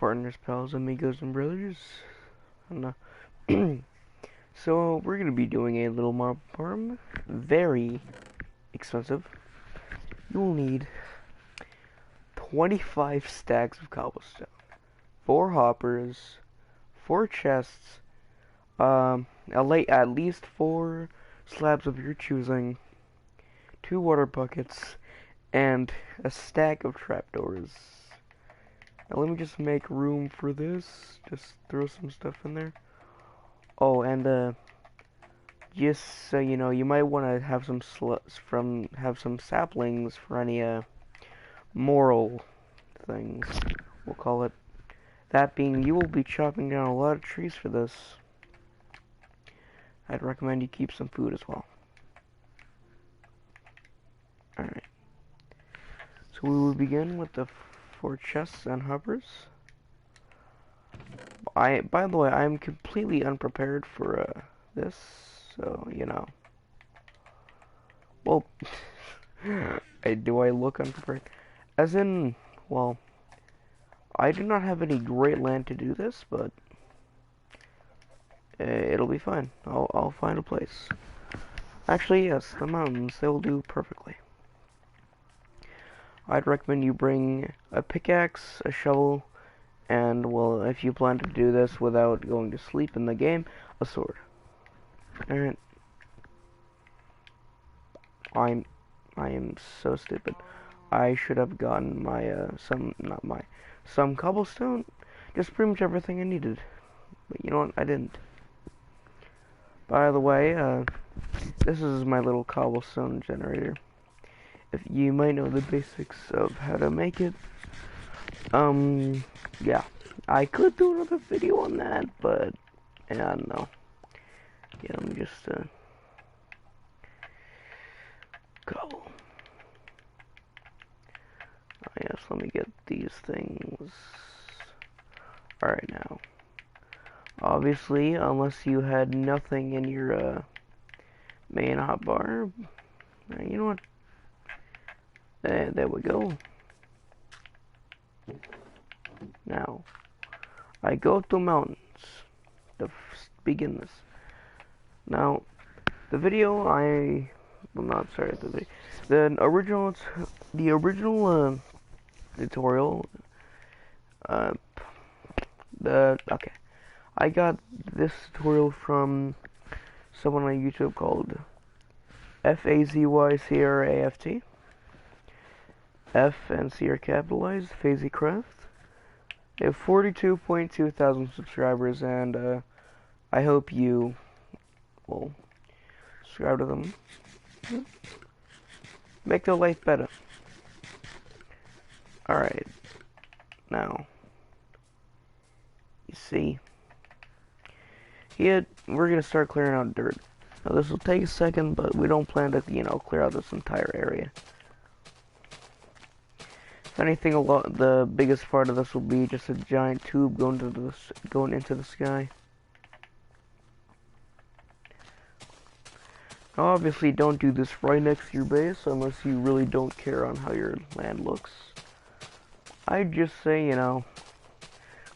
partners, pals, amigos, and brothers. And, so we're gonna be doing a little mob farm. Very expensive. You will need 25 stacks of cobblestone, 4 hoppers, 4 chests, at least 4 slabs of your choosing, 2 water buckets, and a stack of trapdoors. Now let me just make room for this. Just throw some stuff in there. Oh, and just so you know, you might want to have some saplings for any moral things. We'll call it. That being, you will be chopping down a lot of trees for this. I'd recommend you keep some food as well. Alright. So we will begin with the 4 chests and hoppers. By the way, I'm completely unprepared for this, so you know. Well, do I look unprepared? As in, well, I do not have any great land to do this, but it'll be fine. I'll find a place. Actually, yes, the mountains, they will do perfectly. I'd recommend you bring a pickaxe, a shovel, and, well, if you plan to do this without going to sleep in the game, a sword. Alright. I am so stupid. I should have gotten my, some cobblestone. Just pretty much everything I needed. But you know what, I didn't. By the way, this is my little cobblestone generator. If you might know the basics of how to make it. Yeah. I could do another video on that, but I don't know. Yeah, let me just, cobble. Oh, yes, let me get these things. Alright, now. Obviously, unless you had nothing in your, main hotbar. You know what? There we go. Now, I go to mountains to begin this. Now, the video well, not sorry, the original tutorial. Okay, I got this tutorial from someone on YouTube called FAZYCRAFT. F and C are capitalized. FazyCraft. They have 42.2 thousand subscribers, and I hope you will subscribe to them. Make their life better. Alright. Now, you see, here we're going to start clearing out dirt. Now, this will take a second, but we don't plan to, clear out this entire area. If anything, the biggest part of this will be just a giant tube going into the sky. Now, obviously, don't do this right next to your base unless you really don't care on how your land looks. I'd just say,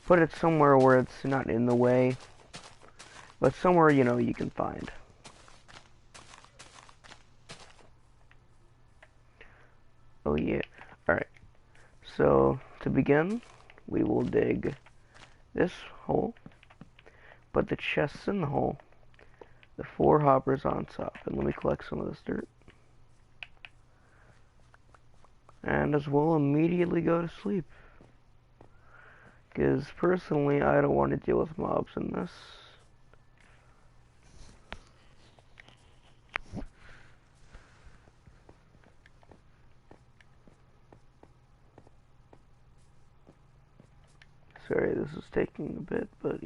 put it somewhere where it's not in the way, but somewhere, you can find. Oh, yeah. Alright. So, to begin, we will dig this hole, put the chests in the hole, the 4 hoppers on top, and let me collect some of this dirt. And as well, immediately go to sleep. Because personally, I don't want to deal with mobs in this. Sorry, this is taking a bit, but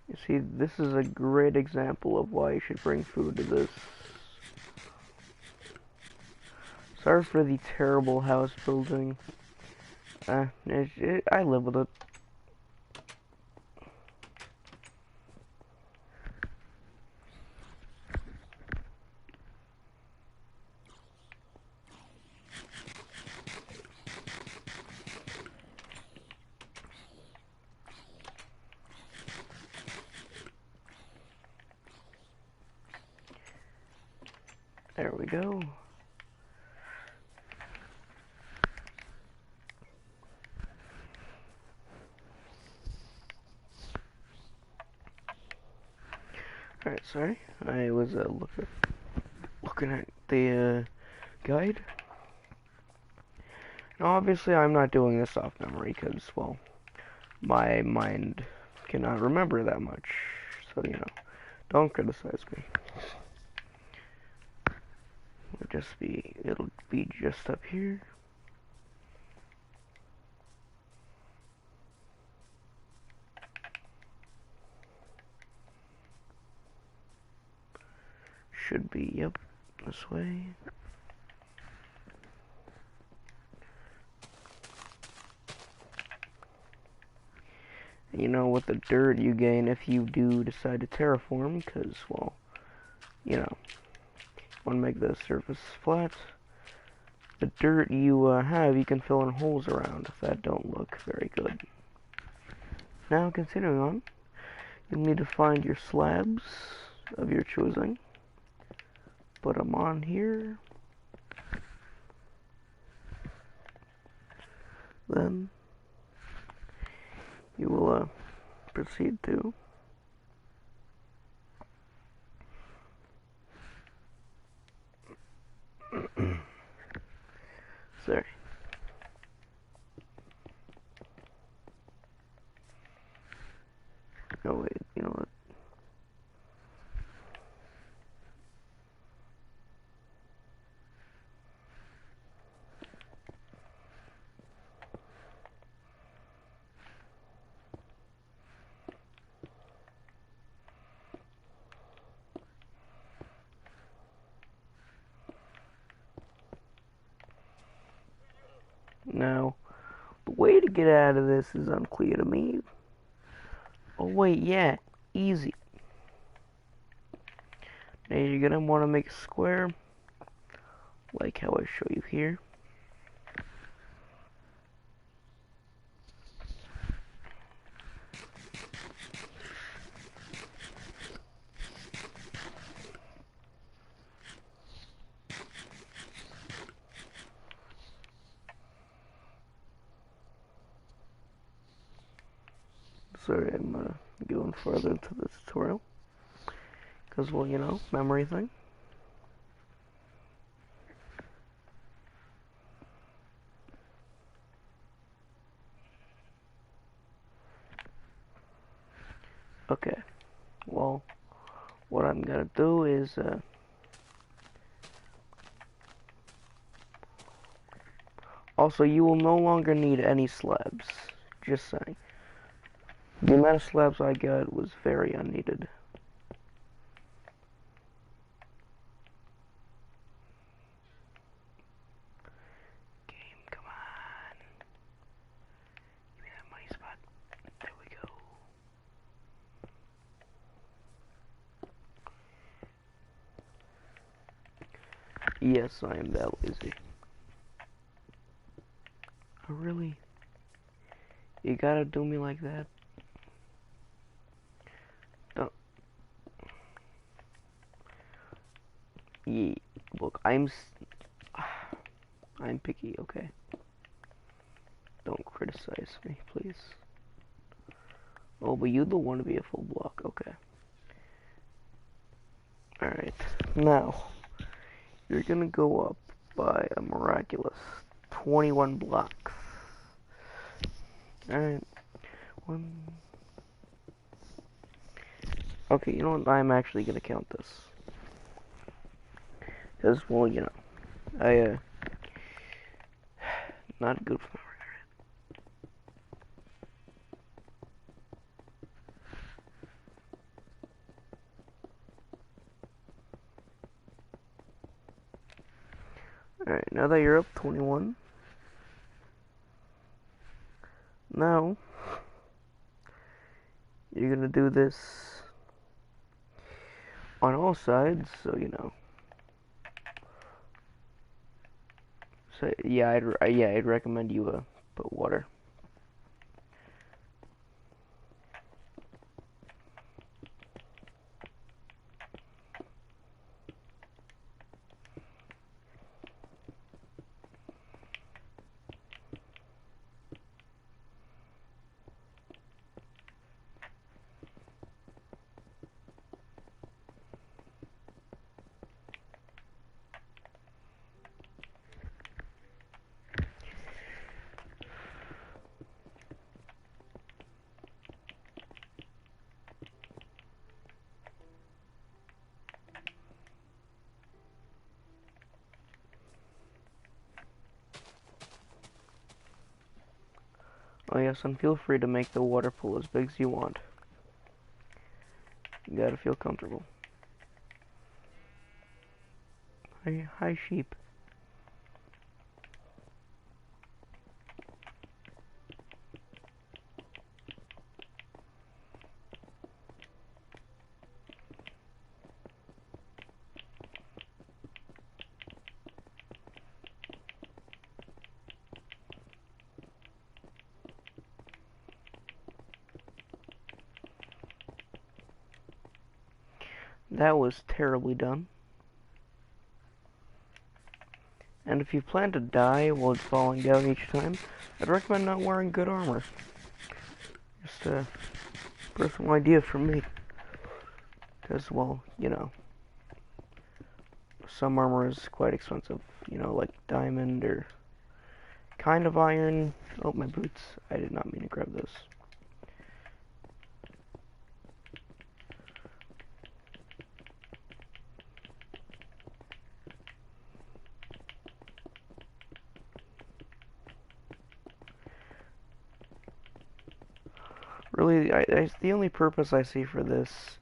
You see, this is a great example of why you should bring food to this. Sorry for the terrible house building. I live with it. There we go. Alright, sorry. I was looking at the guide. Now, obviously, I'm not doing this off memory because, well, my mind cannot remember that much. So, you know, don't criticize me. It'll be just up here. Should be, yep, this way. You know, with the dirt you gain if you do decide to terraform, because, well, you know, want to make the surface flat. The dirt you have, you can fill in holes around that don't look very good. Now, continuing on, you'll need to find your slabs of your choosing. Put them on here. Then you will proceed to sorry. Oh wait, you know what? Now, the way to get out of this is unclear to me. Oh wait, yeah, easy. Now you're gonna want to make a square, like how I show you here. Sorry, I'm going further into the tutorial. Because, well, you know, memory thing. Okay, well, what I'm gonna do is, also, you will no longer need any slabs. Just saying. The amount of slabs I got was very unneeded. Game, come on. Give me that money spot. There we go. Yes, I am that lazy. Oh, really? You gotta do me like that? Don't. Yeah, look, I'm picky, okay? Don't criticize me, please. Oh, but you don't want to be a full block, okay. Alright, now, you're gonna go up by a miraculous 21 blocks. Alright, one. Okay, you know what? I'm actually gonna count this. Because, well, you know, not good for my Alright, now that you're up 21, now, you're gonna do this on all sides, so, you know. So, yeah, I'd recommend you, put water. Oh yes, and feel free to make the water pool as big as you want. You gotta feel comfortable. Hi sheep. That was terribly done. And if you plan to die while it's falling down each time, I'd recommend not wearing good armor. Just a personal idea from me. Because, well, you know, some armor is quite expensive. You know, like diamond or kind of iron. Oh, my boots. I did not mean to grab those. Really, the only purpose I see for this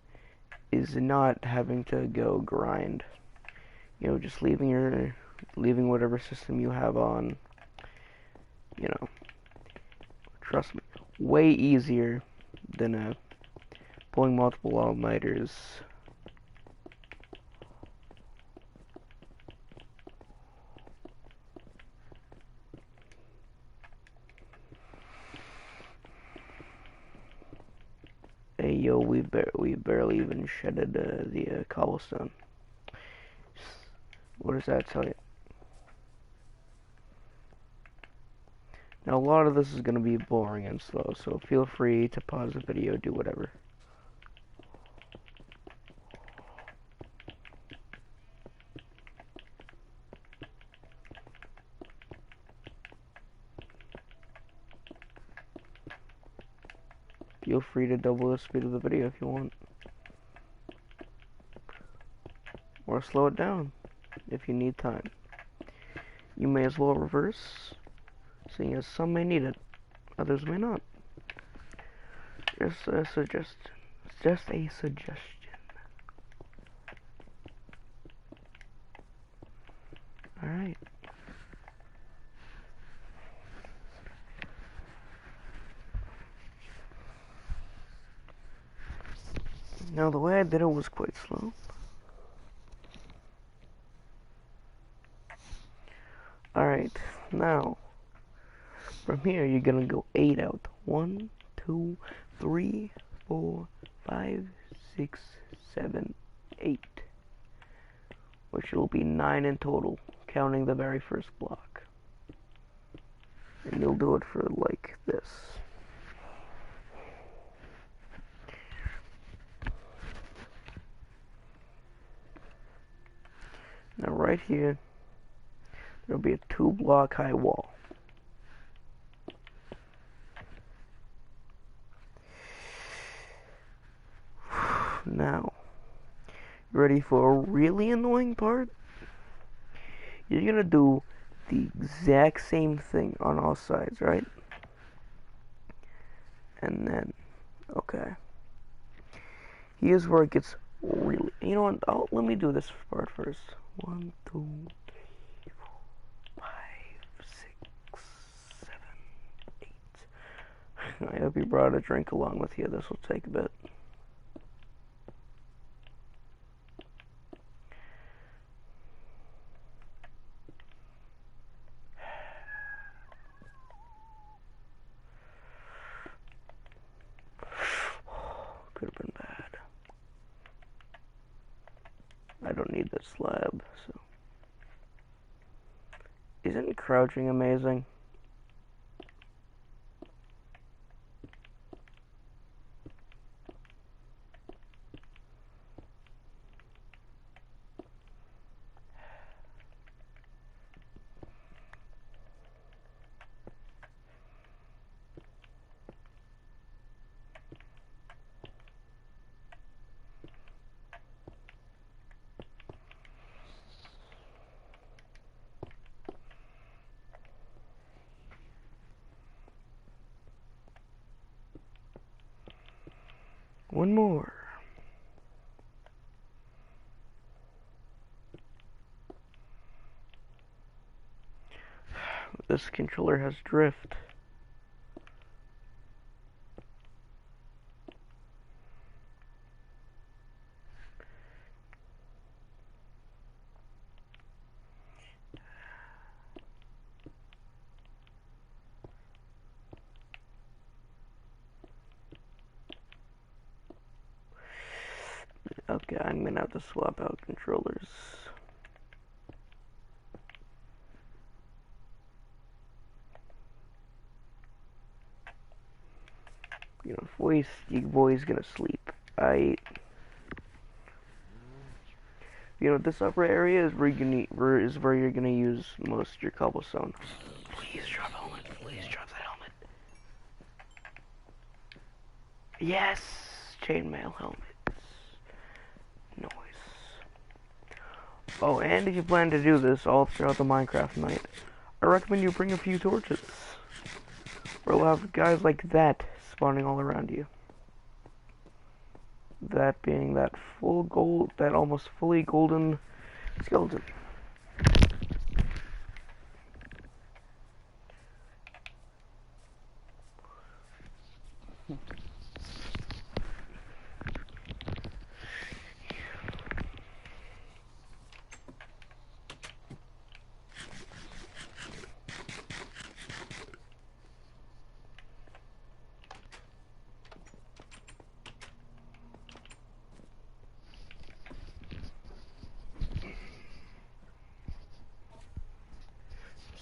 is not having to go grind. You know, just leaving whatever system you have on. You know, trust me, way easier than pulling multiple all-nighters. Hey yo, we barely even shedded the cobblestone. What does that tell you? Now a lot of this is gonna be boring and slow, so feel free to pause the video, do whatever. Feel free to double the speed of the video if you want. Or slow it down if you need time. You may as well reverse, seeing as some may need it, others may not. Just a suggestion. Alright. Now the way I did it was quite slow. Alright, now from here you're gonna go 8 out. 1, 2, 3, 4, 5, 6, 7, 8. Which will be 9 in total, counting the very first block. And you'll do it for like this. Now right here, there'll be a 2-block high wall. Now, you ready for a really annoying part? You're gonna do the exact same thing on all sides, right? And then, okay. Here's where it gets really, you know what, let me do this part first. 1, 2, 3, 4, 5, 6, 7, 8. I hope you brought a drink along with you. This will take a bit. Could have been bad. I don't need this slab, so. Isn't crouching amazing? One more. This controller has drift. Okay, I'm gonna have to swap out controllers. You know, voice, your boy's gonna sleep. You know, this upper area is where you're gonna use most of your cobblestone. Please drop helmet. Please drop that helmet. Yes, chainmail helmets. Noise. Oh, and if you plan to do this all throughout the Minecraft night, I recommend you bring a few torches. Or we'll have guys like that spawning all around you. That being that almost fully golden skeleton.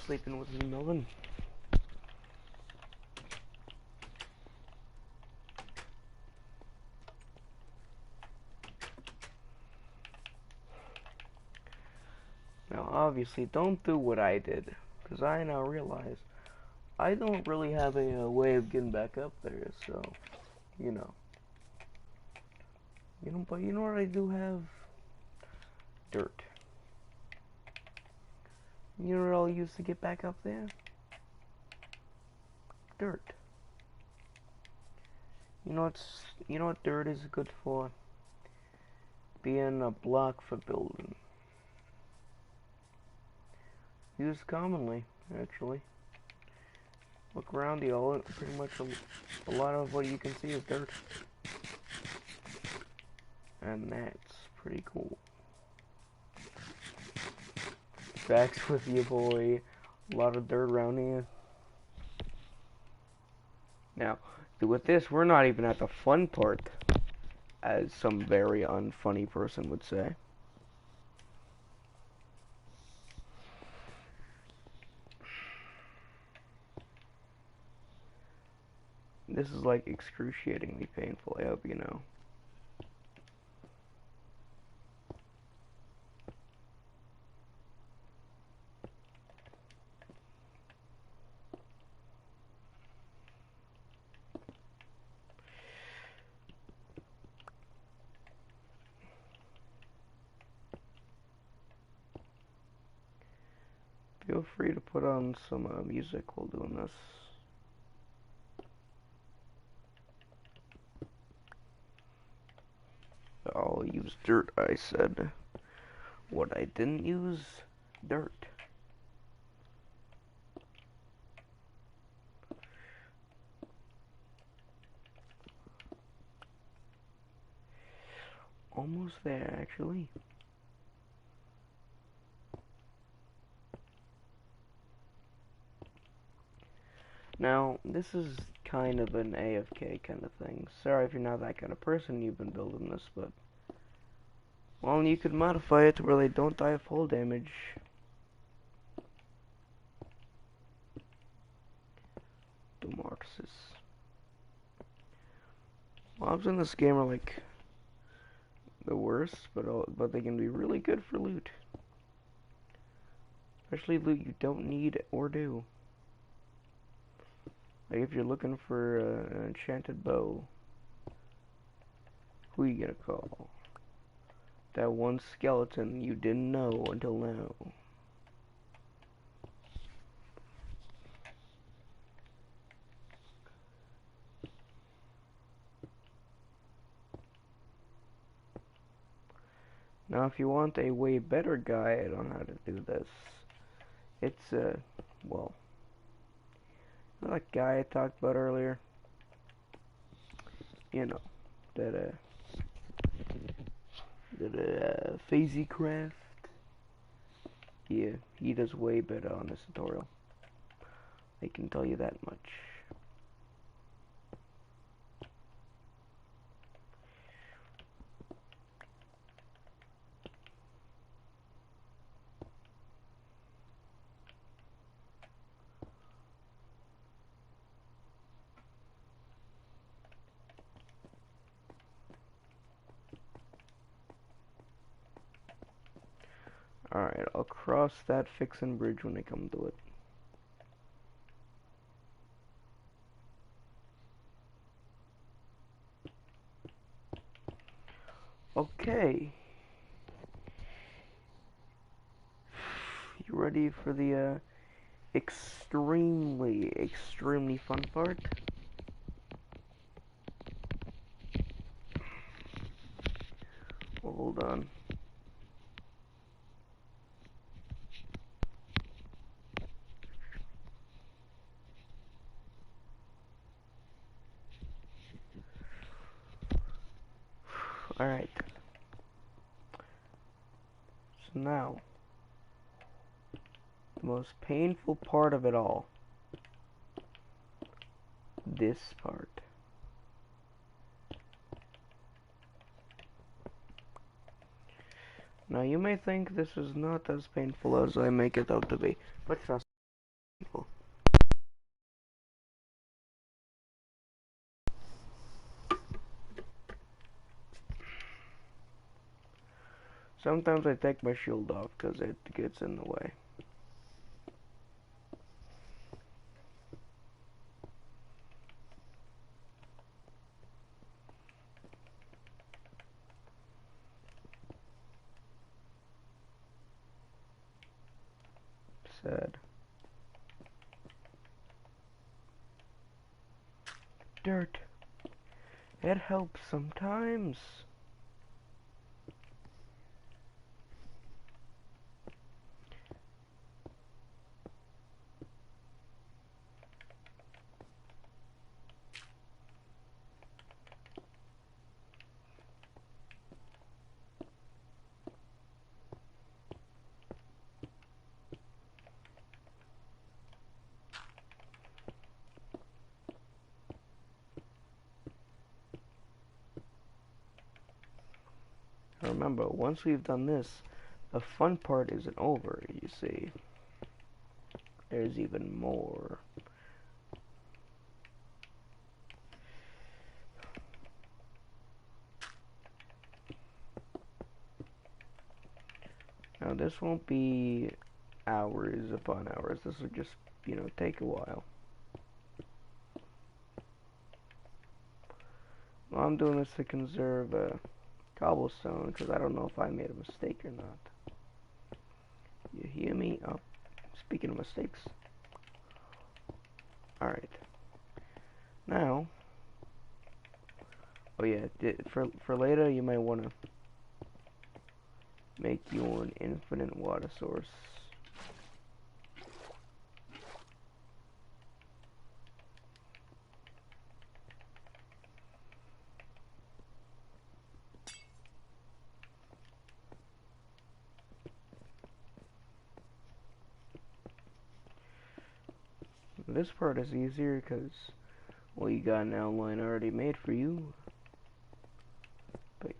Sleeping with me, Melvin. Now, obviously, don't do what I did, because I now realize I don't really have a way of getting back up there, so, you know. But you know what I do have? Dirt. You know what I'll use to get back up there? Dirt. You know what dirt is good for? Being a block for building. Used commonly, actually. Look around you, pretty much a lot of what you can see is dirt. And that's pretty cool. Back with you, boy. A lot of dirt around here. Now, with this, we're not even at the fun part, as some very unfunny person would say. This is like excruciatingly painful, I hope you know. Feel free to put on some music while doing this. I'll use dirt, I said. What I didn't use? Dirt. Almost there, actually. Now, this is kind of an AFK kind of thing. Sorry if you're not that kind of person, you've been building this, but... Well, you could modify it to where they don't die of fall damage. Demarsis. Mobs in this game are like the worst, but they can be really good for loot. Especially loot you don't need or do. Like if you're looking for an enchanted bow, who you gonna call? That one skeleton you didn't know until now. Now, if you want a way better guide on how to do this, it's, well, that guy I talked about earlier, you know, that, FazyCraft, yeah, he does way better on this tutorial. I can tell you that much. Alright, I'll cross that fixin' bridge when I come to it. Okay. You ready for the, extremely fun part? Hold on. Alright. So now, the most painful part of it all. This part. Now you may think this is not as painful as I make it out to be, but trust me. Sometimes I take my shield off because it gets in the way. Sad. Dirt. It helps sometimes. Remember, once we've done this, the fun part isn't over, you see. There's even more. Now this won't be hours upon hours, this will just, take a while. Well, I'm doing this to conserve cobblestone, because I don't know if I made a mistake or not. You hear me? Oh, speaking of mistakes. Alright. Now, oh yeah, for later you might want to make you an infinite water source. This part is easier because, well, you got an outline already made for you. But,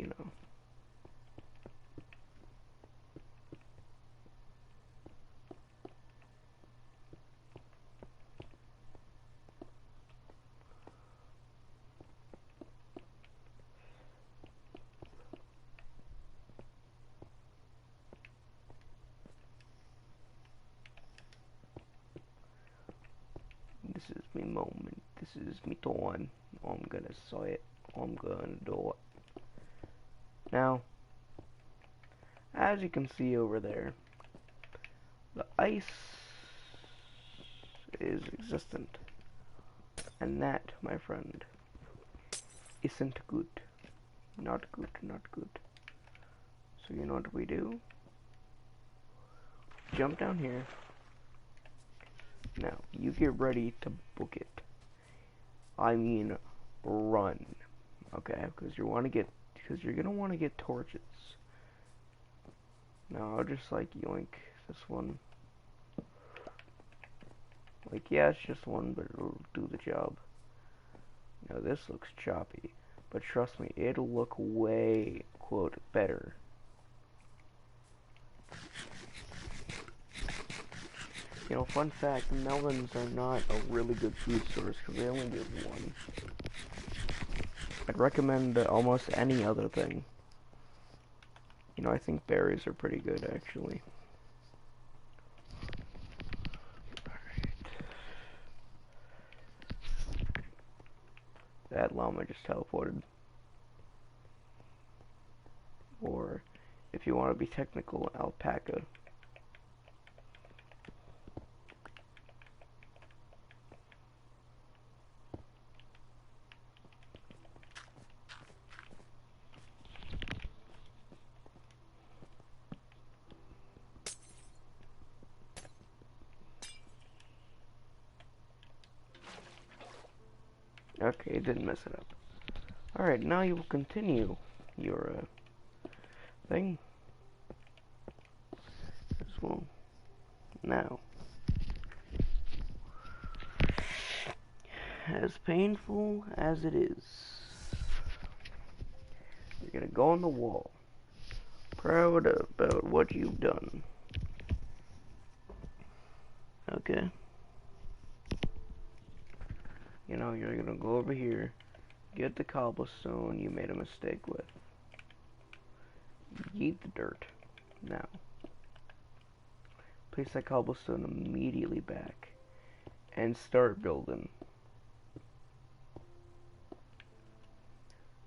this is me moment. This is me time. I'm gonna say it. I'm gonna do it. Now, as you can see over there, the ice is existent. And that, my friend, isn't good. Not good, not good. So you know what we do? Jump down here. Now, you get ready to book it. I mean, run. Okay, because you're gonna want to get torches. Now, I'll just like yoink this one. Like, yeah, it's just one, but it'll do the job. Now, this looks choppy, but trust me, it'll look way, quote, better. You know, fun fact, melons are not a really good food source because they only give one. I'd recommend almost any other thing. You know, I think berries are pretty good, actually. That llama just teleported. Or, if you want to be technical, alpaca. Okay, it didn't mess it up. Alright, now you will continue your thing as well. Now, as painful as it is, you're gonna go on the wall, proud about what you've done. Okay? You know, you're gonna go over here, get the cobblestone you made a mistake with, yeet the dirt. Now, place that cobblestone immediately back, and start building.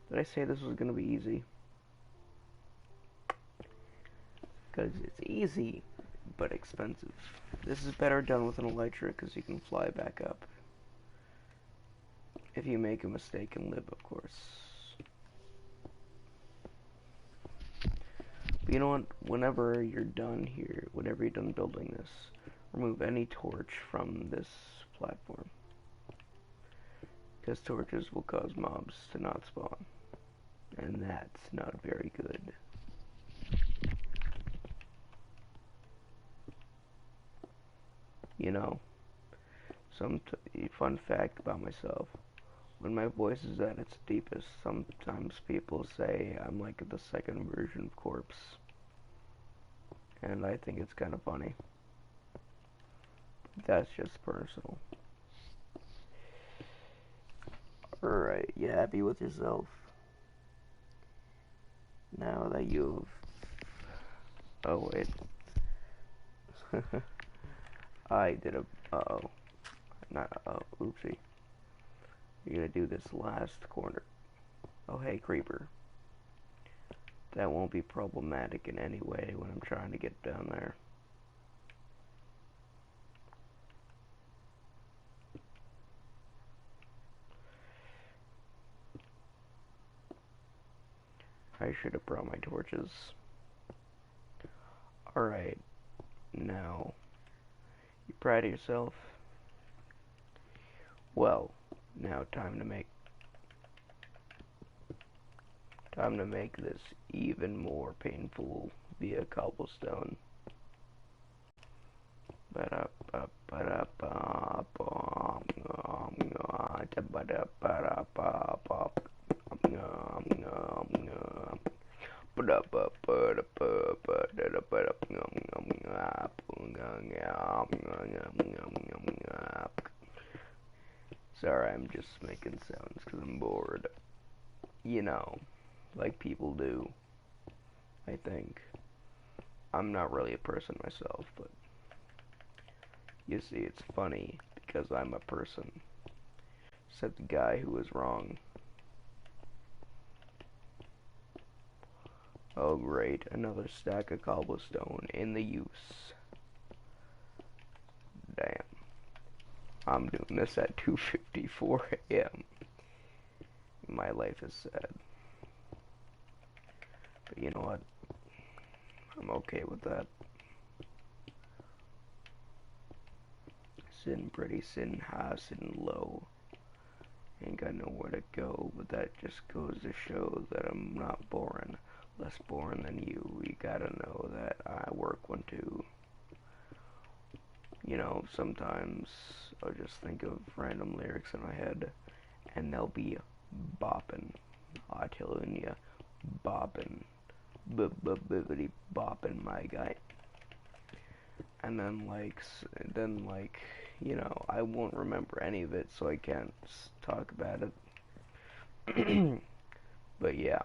Did I say this was gonna be easy? Because it's easy, but expensive. This is better done with an elytra because you can fly back up. If you make a mistake and live, of course. But you know what? Whenever you're done here, whenever you're done building this, remove any torch from this platform. Because torches will cause mobs to not spawn. And that's not very good. You know, some fun fact about myself. When my voice is at its deepest, sometimes people say I'm like the second version of Corpse. And I think it's kind of funny. That's just personal. Alright, you happy with yourself? Now that you've... Oh, wait. I did a... Uh-oh. Not uh-oh. Oopsie. You're gonna do this last corner. Oh, hey, creeper. That won't be problematic in any way when I'm trying to get down there. I should have brought my torches. Alright. Now, you proud of yourself? Well, now time to make this even more painful via cobblestone. Sorry, I'm just making sounds because I'm bored. You know, like people do, I think. I'm not really a person myself, but you see, it's funny because I'm a person. Said the guy who was wrong. Oh great, another stack of cobblestone in the use. Damn. I'm doing this at 2:54 a.m. My life is sad. But you know what? I'm okay with that. Sitting pretty, sitting high, sitting low. Ain't got nowhere to go, but that just goes to show that I'm not boring. Less boring than you. You gotta know that I work one too. You know, sometimes I'll just think of random lyrics in my head, and they'll be bopping. I telling ya, bopping. Bibbity bopping, my guy. And then like, you know, I won't remember any of it, so I can't talk about it. But yeah.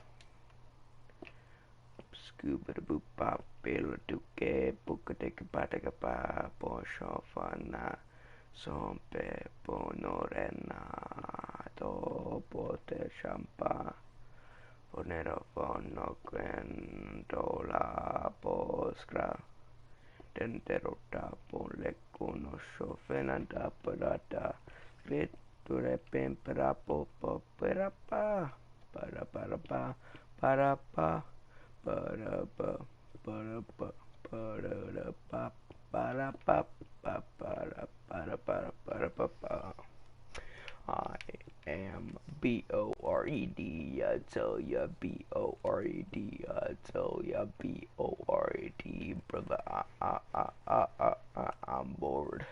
Scuba da boop bop, bela duke, buka deka bataka ba, bo shofana, sompe bonorena, do bote champa, bonero bono quen dola boscra, denterota bolecuno shofenanda parata, viture pimpera popo perapa, para pa. Ba-da-ba, ba-da-ba, ba-da-da-ba, ba-da-ba, ba-da-ba-da-ba-da-ba-da-ba-da-ba. I am B-O-R-E-D, I tell ya, B-O-R-E-D, I tell ya, B-O-R-E-D, brother, I'm bored.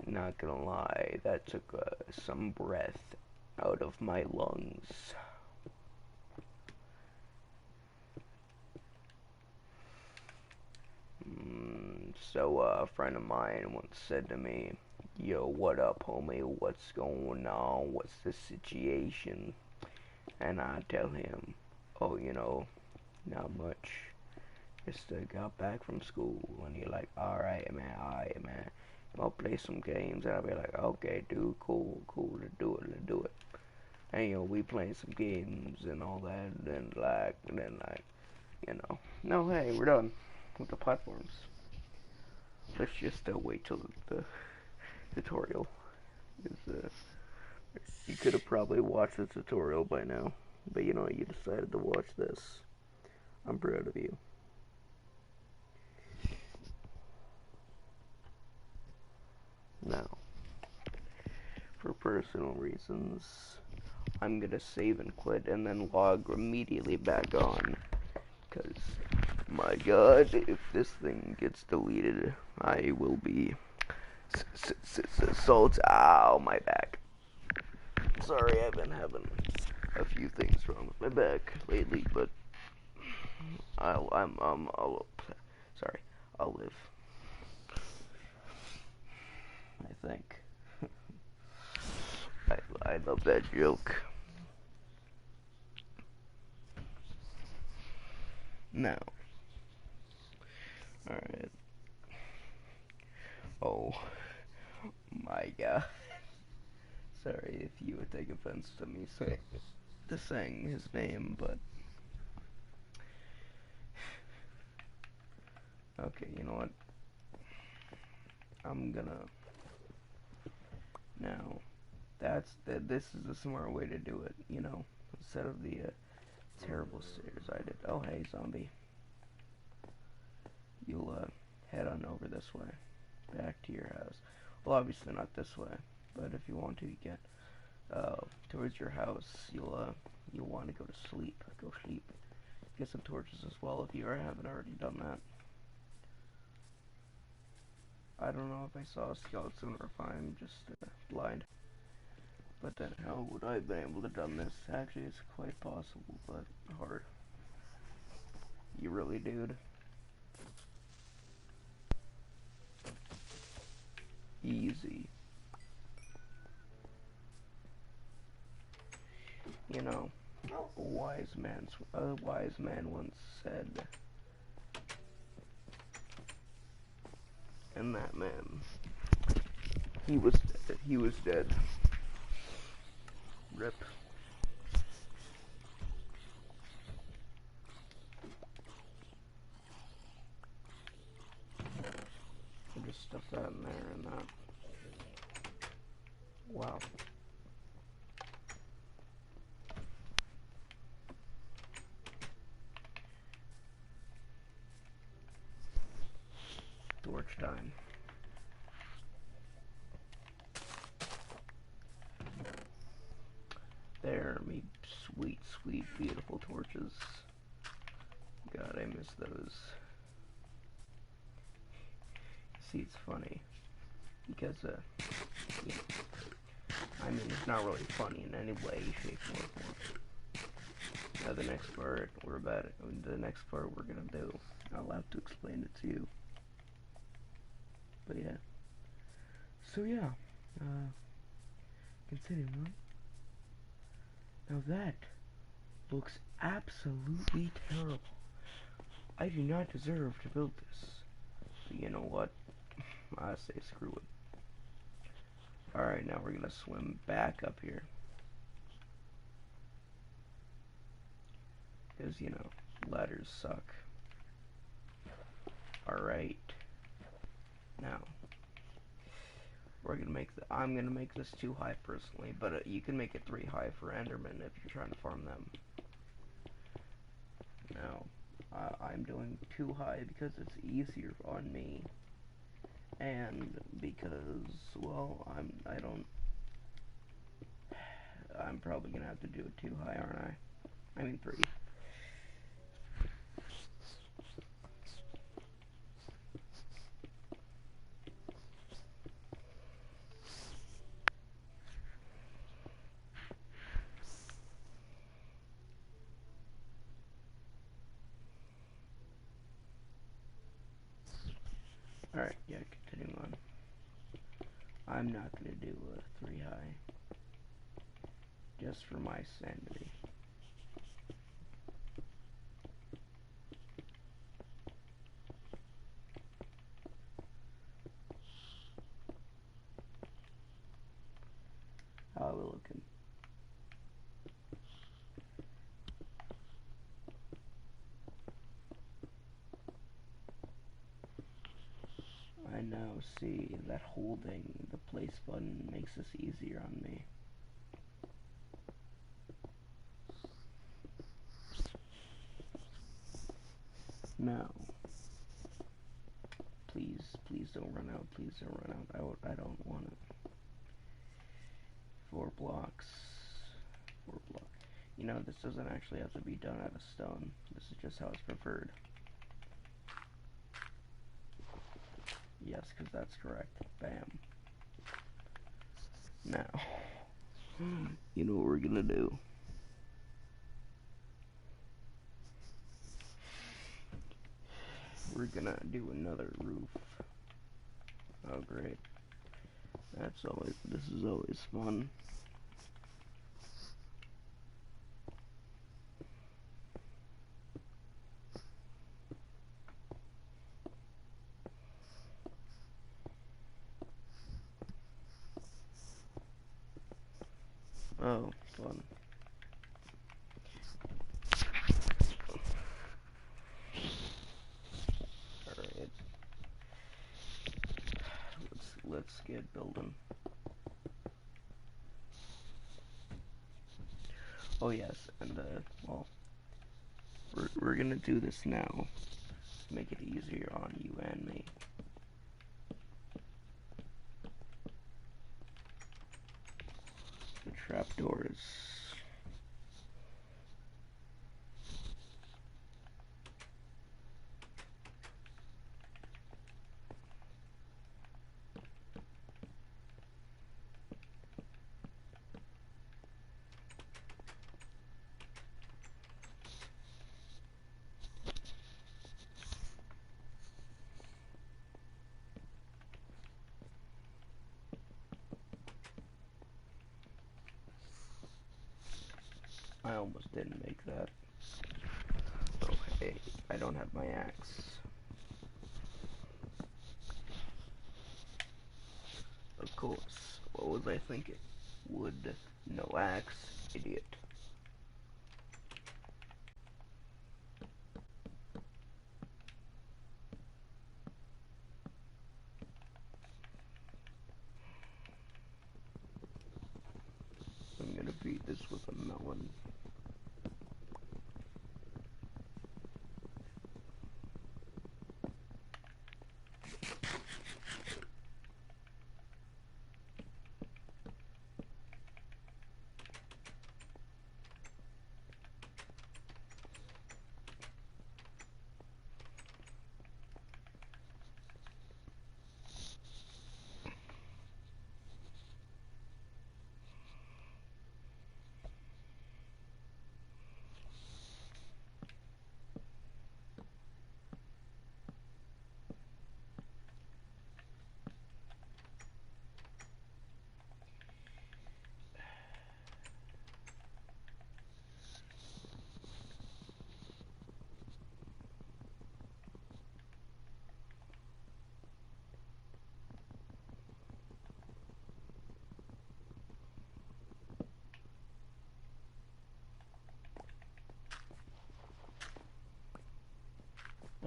Not gonna lie, that took some breath out of my lungs. So a friend of mine once said to me, "Yo, what up, homie? What's going on? What's the situation?" And I tell him, "Oh, you know, not much. Just got back from school." And he's like, alright, man. I'll play some games." And I'll be like, "Okay, dude, cool, let's do it. And, you know, we playing some games and all that, and then, you know, no, hey, we're done with the platforms. Let's just wait till the tutorial is, you could have probably watched the tutorial by now, but you know, you decided to watch this. I'm proud of you. Now, for personal reasons, I'm gonna save and quit and then log immediately back on. Because, my god, if this thing gets deleted, I will be salt. Ow, my back. Sorry, I've been having a few things wrong with my back lately, but sorry, I'll live. I think. I love that joke. Now, alright. Oh my god. Sorry if you would take offense to me saying his name, but okay, you know what? I'm gonna now. This is a smart way to do it, you know, instead of the terrible stairs I did. Oh, hey, zombie. You'll head on over this way, back to your house. Well, obviously not this way, but if you want to, you can. Towards your house, you'll want to go to sleep. Go sleep. Get some torches as well if you haven't already done that. I don't know if I saw a skeleton or if I'm just blind. But then how would I have been able to done this? Actually, it's quite possible, but hard. You really, dude? Easy. You know, a wise man once said, and that man, he was dead. Rip. I just stuff that in there and that. Wow. torch time. There, me sweet, sweet, beautiful torches. God, I miss those. See, it's funny because, you know, I mean, it's not really funny in any way, shape, or form. Now, the next part we're gonna do, I'll have to explain it to you. But yeah. So yeah, continuing on. Now that looks absolutely terrible. I do not deserve to build this. But you know what? I say screw it. Alright, now we're gonna swim back up here. Because, you know, ladders suck. Alright. Now, I'm gonna make this 2 high personally, but you can make it 3 high for Enderman if you're trying to farm them. Now, I'm doing 2 high because it's easier on me. And because, well, I'm probably gonna have to do it 2 high, aren't I? I mean 3. Alright, yeah, continuing on. I'm not gonna do a 3 high. Just for my sanity. How are we looking? I know, see, that holding the place button makes this easier on me. Now, please don't run out, please don't run out, I don't want it. 4 blocks, 4 blocks. You know, this doesn't actually have to be done out of stone, this is just how it's preferred. Yes, because that's correct. Bam. Now, you know what we're gonna do. We're gonna do another roof. Oh, great. This is always fun. Oh, fun. Alright. Let's get building. Oh yes, and well, we're gonna do this now to make it easier on you and me. The trapdoors. I almost didn't make that. Oh, hey, I don't have my axe. Of course. What was I thinking? Wood, no axe, idiot. I'm gonna beat this with a melon.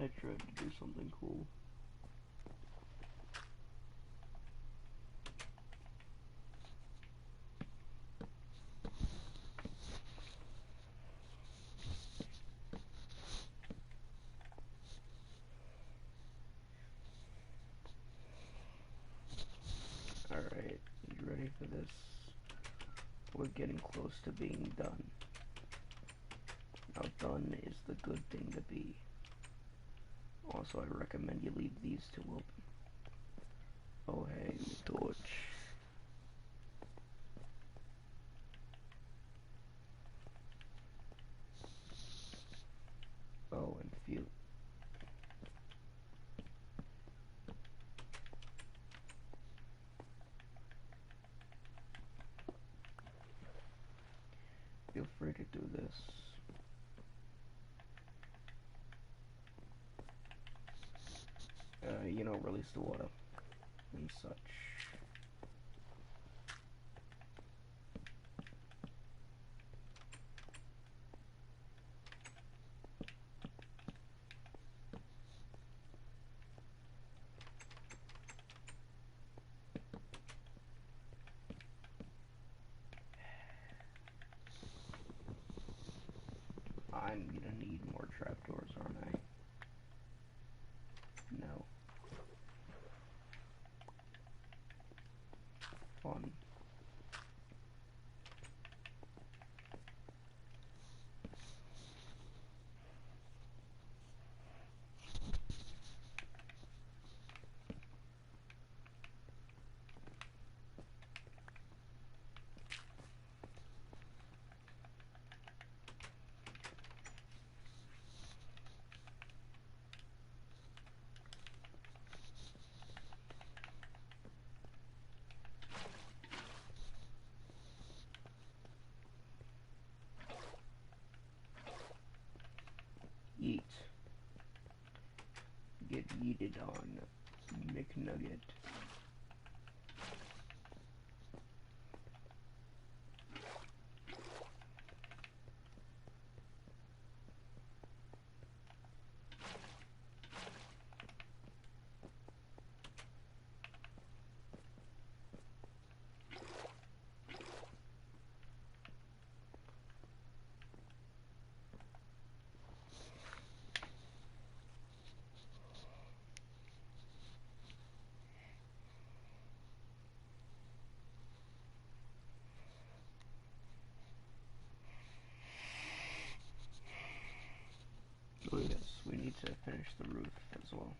I tried to do something cool. Alright, you ready for this? We're getting close to being done. Now done is the good thing to be. Also, I recommend you leave these two open. Oh hey, my torch. Oh, and feel free to do this. You know, release the water and such. I'm gonna need more trapdoors, aren't I? No. Fun. Yeet. Get yeeted on, McNugget. Oh yes, we need to finish the roof as well.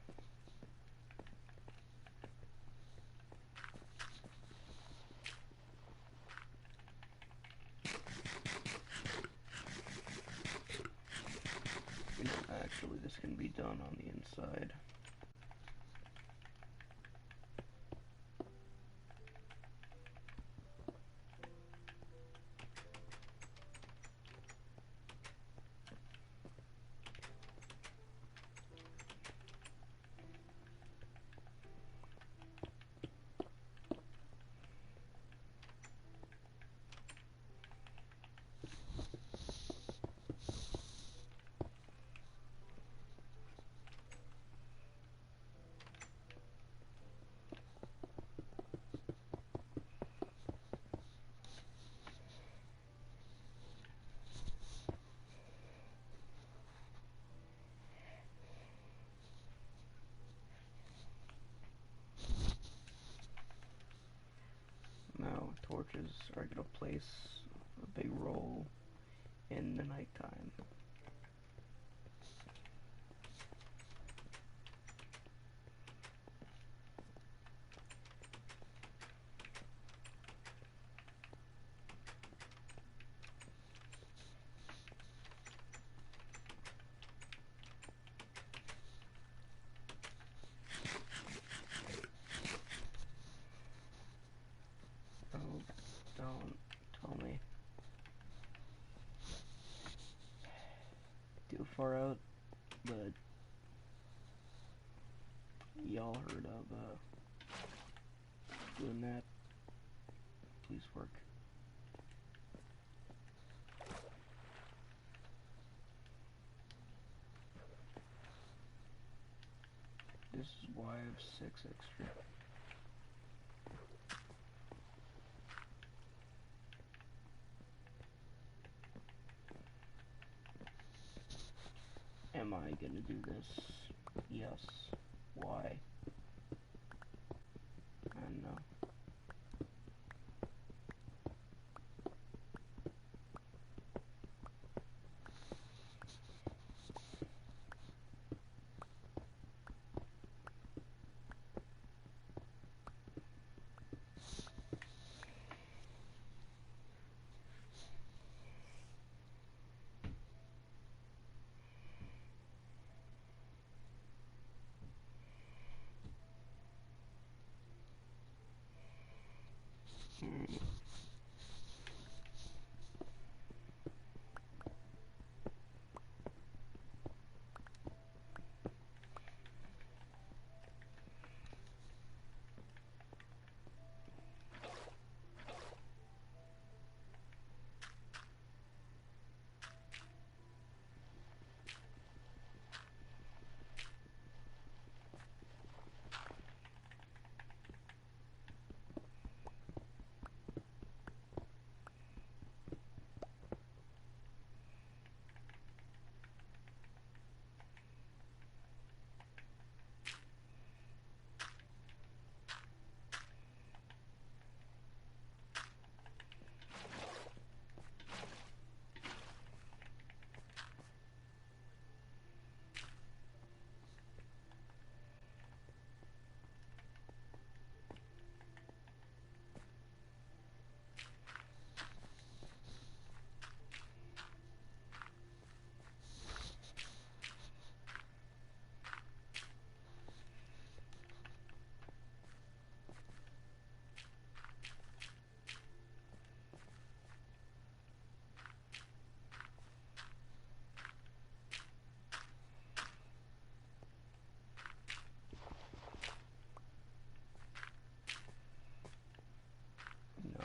You know, actually this can be done on the inside. Now, torches are going to place a big role in the nighttime. Oh, don't tell me. Too far out, but y'all heard of doing that. Please work. This is why I have 6 extra. Am I gonna do this? Yes. Why? I don't know.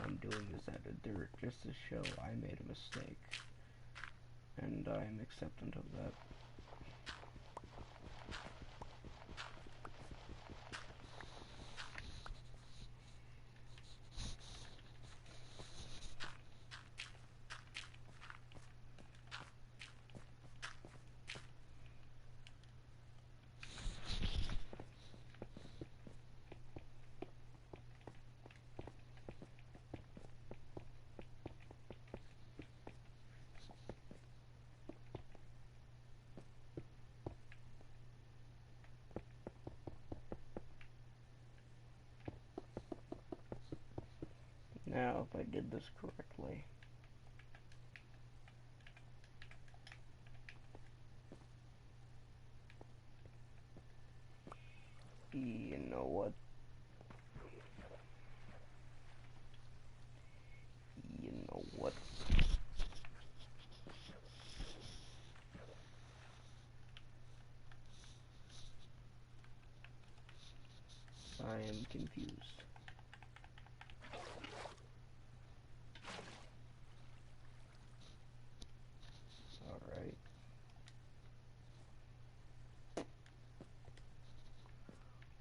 I'm doing this out of dirt just to show I made a mistake. And I'm acceptant of that. Now, if I did this correctly. You know what? You know what? I am confused. Alright.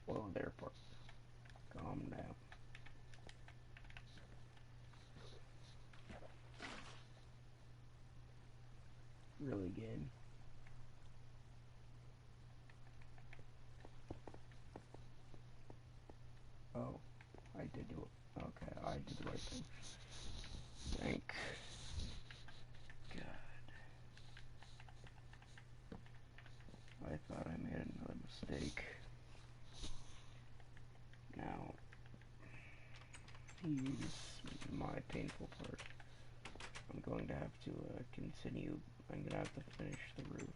Well, therefore, calm down. Really good. Oh, I did do it. Okay, I did the right thing. Thank God. I thought I made another mistake. Now, here's my painful part. I'm going to have to continue. I'm going to have to finish the roof.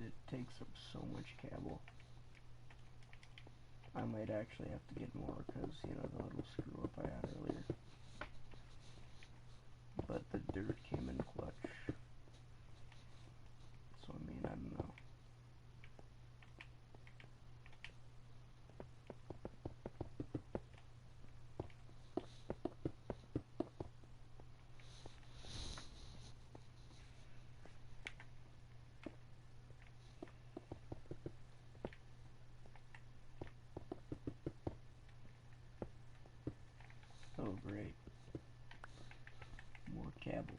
it takes up so much cable. I might actually have to get more because, you know, the little screw up I had earlier. But the dirt came in clutch. So, I mean, I don't know. Oh, great. More cable.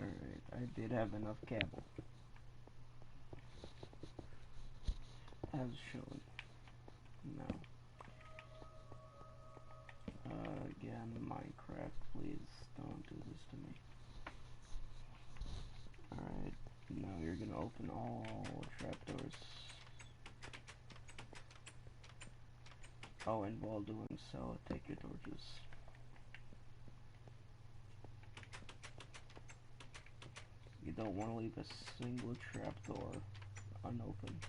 Alright, I did have enough cable. As shown. Now. Again, Minecraft, please don't do this to me. Alright, now you're gonna open all trapdoors. Oh, and while doing so, take your torches. You don't want to leave a single trapdoor unopened.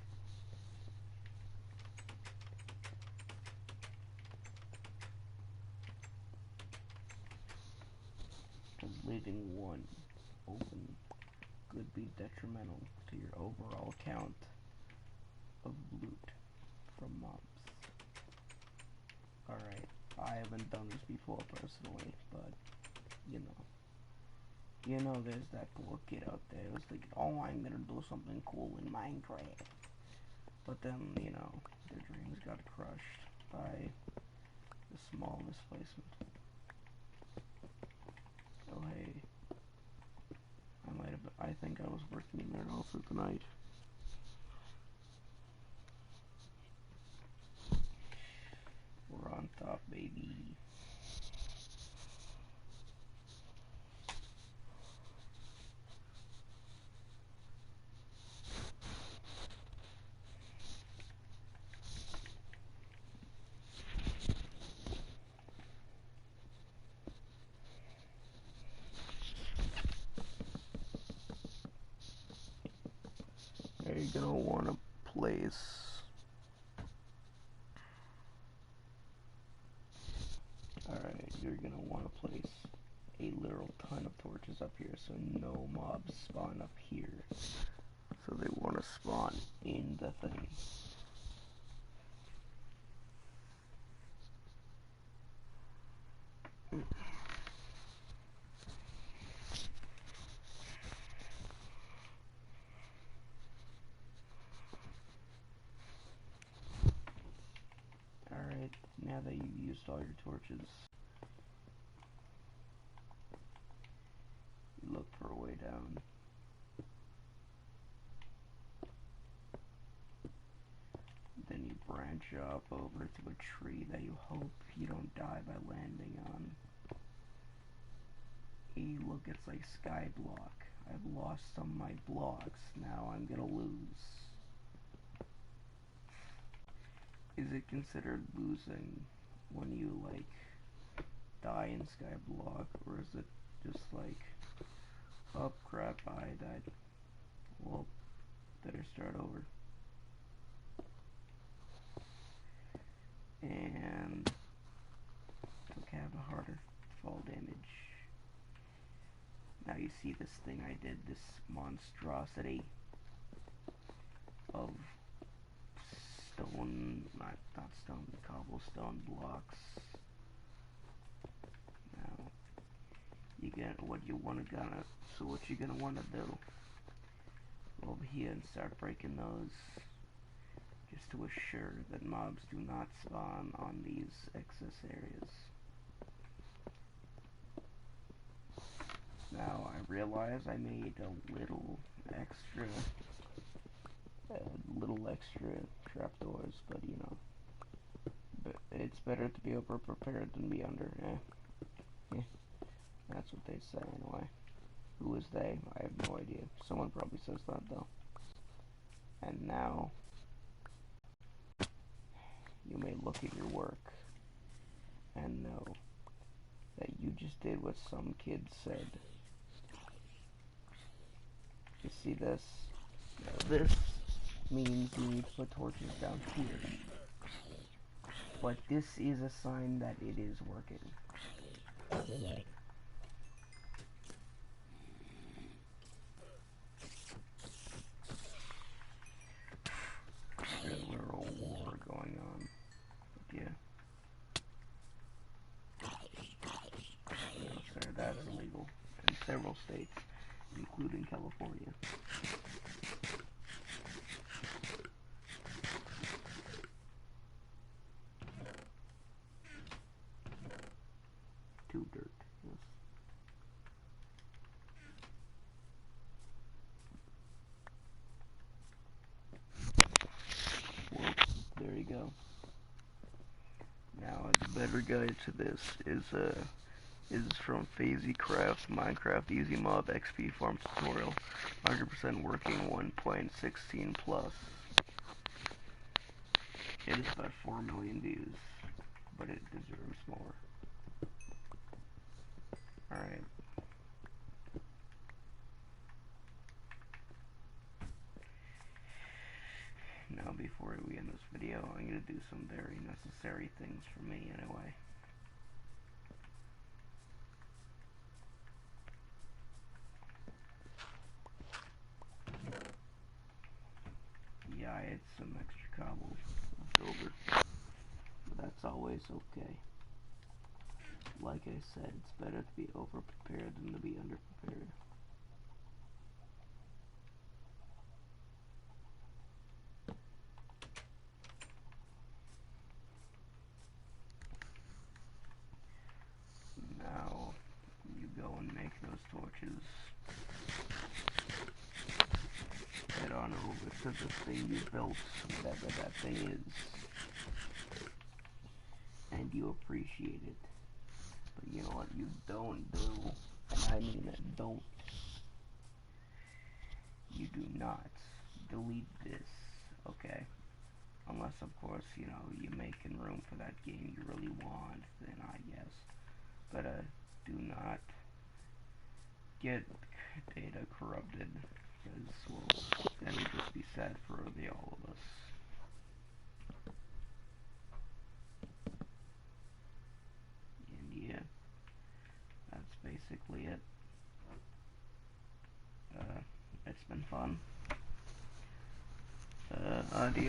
Because leaving one open could be detrimental to your overall count of loot from mobs. Alright, I haven't done this before personally, but you know there's that poor kid out there who's thinking, oh, I'm gonna do something cool in Minecraft. But then, you know, their dreams got crushed by the small misplacement. Oh hey, I think I was working in there also tonight. We're on top, baby. You're gonna want to place you're gonna want to place a literal ton of torches up here so no mobs spawn up here. So they want to spawn in the thing. Alright, now that you've used all your torches, you look for a way down. Then you branch up over to a tree that you hope you don't die by landing on. Hey, look, it's like Skyblock. I've lost some of my blocks. Now I'm gonna lose. Is it considered losing when you, like, die in Skyblock? Or is it just like, oh crap, I died. Well, better start over. And took half a harder fall damage. Now you see this thing I did, this monstrosity of stone, not stone, cobblestone blocks. Now, you get what you're gonna do, go over here and start breaking those. just to assure that mobs do not spawn on these excess areas. Now, I realize I made a little extra trapdoors, but you know, it's better to be over prepared than be under. That's what they say anyway. Who is they? I have no idea. Someone probably says that though. And now, you may look at your work and know that you just did what some kid said. You see this? Now this means you need to put torches down here. But this is a sign that it is working. There's a literal war going on. But yeah. No, sir, that's illegal in several states, including California. Too dirt, yes. Well, there you go. Now, a better guide to this is from FazyCraft Minecraft Easy Mob XP Farm Tutorial. 100% working 1.16 plus. It is about 4 million views, but it deserves more. Alright. Now before we end this video, I'm going to do some very necessary things for me anyway. Yeah, I had some extra cobble left over, but that's always okay. Like I said, it's better to be over-prepared than to be under-prepared. Now, you go and make those torches. Head on over to the thing you built, whatever that thing is, and you appreciate it. But you know what you don't do, and I mean that don't. You do not delete this, okay? Unless, of course, you know, you're making room for that game you really want, then I guess. But, do not get data corrupted, because, well, that would just be sad for all of us. And yeah, that's basically it. It's been fun. Adios.